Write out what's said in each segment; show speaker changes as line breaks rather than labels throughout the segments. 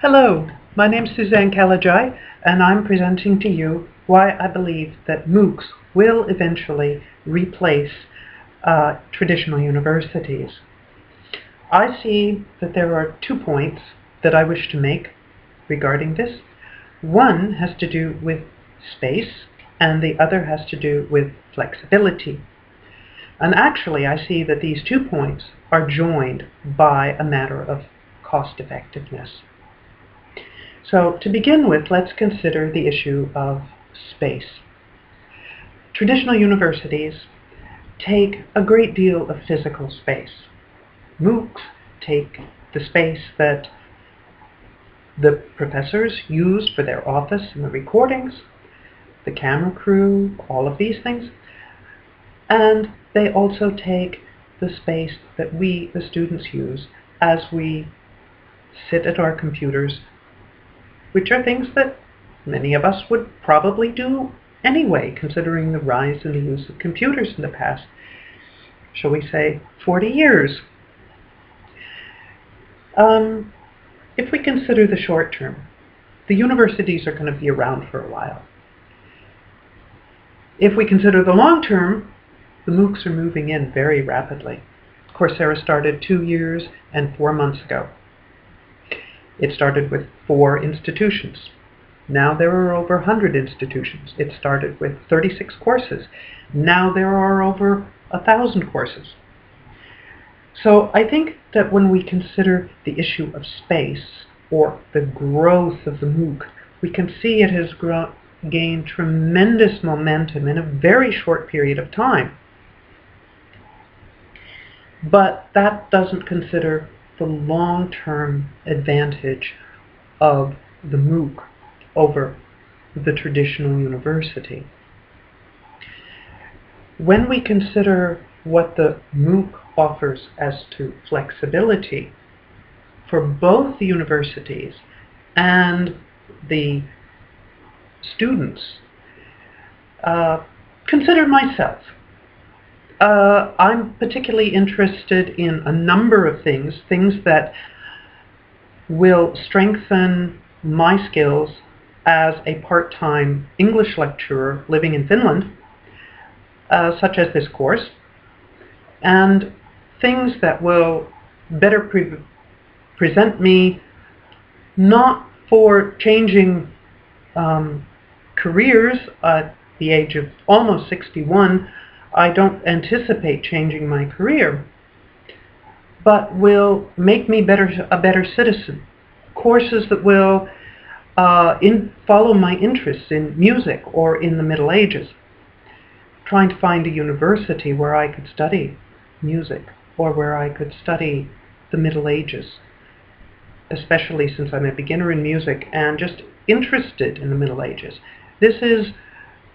Hello, my name is SusanneKalejai, and I'm presenting to you why I believe that MOOCs will eventually replace traditional universities. I see that there are 2 points that I wish to make regarding this. One has to do with space, and the other has to do with flexibility. And actually, I see that these 2 points are joined by a matter of cost effectiveness. So to begin with, let's consider the issue of space. Traditional universities take a great deal of physical space. MOOCs take the space that the professors use for their office and the recordings, the camera crew, all of these things, and they also take the space that we, the students, use as we sit at our computers, which are things that many of us would probably do anyway, considering the rise in the use of computers in the past, shall we say, 40 years. If we consider the short term, the universities are going to be around for a while. If we consider the long term, the MOOCs are moving in very rapidly. Coursera started 2 years and 4 months ago. It started with 4 institutions. Now there are over 100 institutions. It started with 36 courses. Now there are over 1,000 courses. So I think that when we consider the issue of space or the growth of the MOOC, we can see it has gained tremendous momentum in a very short period of time. But that doesn't consider the long-term advantage of the MOOC over the traditional university. When we consider what the MOOC offers as to flexibility for both the universities and the students, consider myself. I'm particularly interested in a number of things that will strengthen my skills as a part-time English lecturer living in Finland, such as this course, and things that will better present me not for changing careers at the age of almost 61. I don't anticipate changing my career, but will make me a better citizen. Courses that will follow my interests in music or in the Middle Ages. Trying to find a university where I could study music or where I could study the Middle Ages, especially since I'm a beginner in music and just interested in the Middle Ages. This is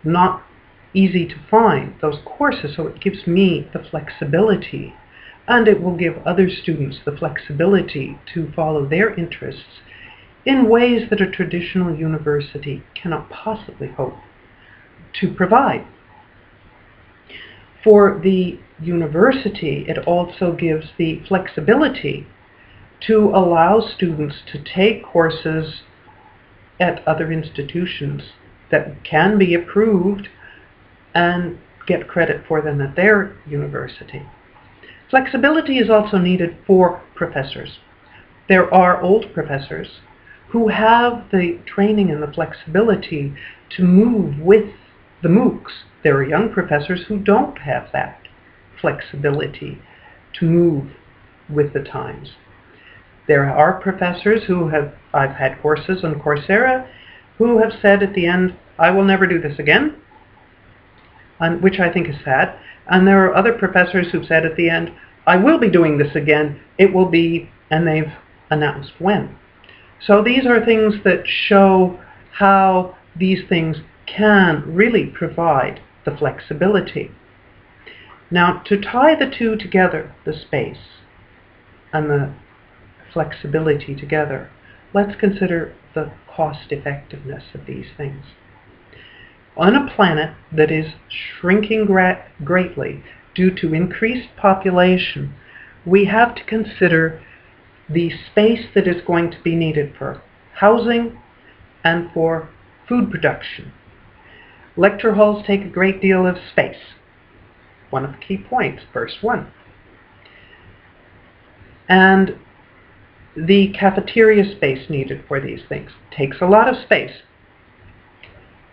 not easy to find, those courses, so it gives me the flexibility, and it will give other students the flexibility to follow their interests in ways that a traditional university cannot possibly hope to provide. For the university, it also gives the flexibility to allow students to take courses at other institutions that can be approved and get credit for them at their university. Flexibility is also needed for professors. There are old professors who have the training and the flexibility to move with the MOOCs. There are young professors who don't have that flexibility to move with the times. There are professors I've had courses on Coursera, who have said at the end, I will never do this again, which I think is sad. And there are other professors who've said at the end, I will be doing this again, it will be, and they've announced when. So these are things that show how these things can really provide the flexibility. Now, to tie the two together, the space and the flexibility together, let's consider the cost effectiveness of these things. On a planet that is shrinking greatly due to increased population, we have to consider the space that is going to be needed for housing and for food production. Lecture halls take a great deal of space. One of the key points, verse 1. And the cafeteria space needed for these things takes a lot of space.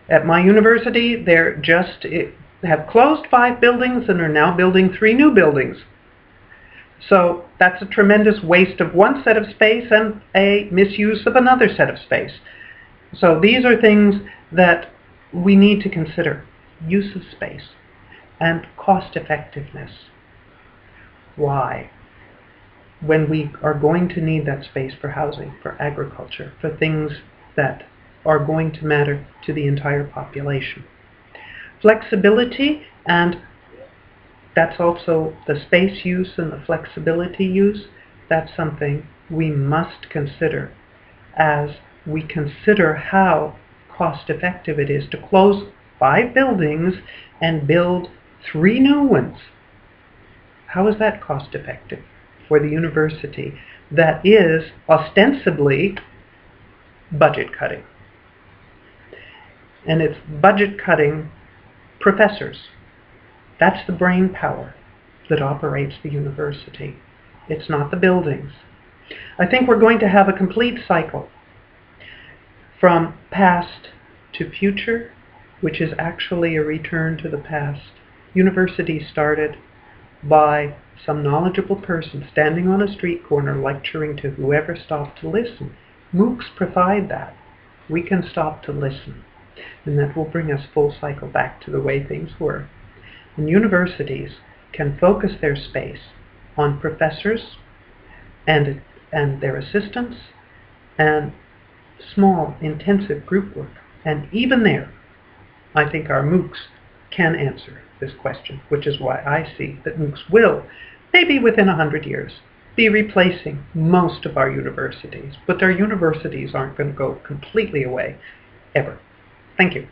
At my university, they're just have closed 5 buildings and are now building 3 new buildings. So that's a tremendous waste of one set of space and a misuse of another set of space. So these are things that we need to consider. Use of space and cost effectiveness. Why? When we are going to need that space for housing, for agriculture, for things that are going to matter to the entire population. Flexibility, and that's also the space use and the flexibility use, that's something we must consider as we consider how cost effective it is to close 5 buildings and build 3 new ones. How is that cost effective for the university that is ostensibly budget cutting? And it's budget cutting professors. That's the brain power that operates the university. It's not the buildings. I think we're going to have a complete cycle from past to future, which is actually a return to the past. Universities started by some knowledgeable person standing on a street corner lecturing to whoever stopped to listen. MOOCs provide that. We can stop to listen, and that will bring us full cycle back to the way things were. And universities can focus their space on professors and their assistants and small, intensive group work. And even there, I think our MOOCs can answer this question, which is why I see that MOOCs will, maybe within 100 years, be replacing most of our universities. But our universities aren't going to go completely away, ever. Thank you.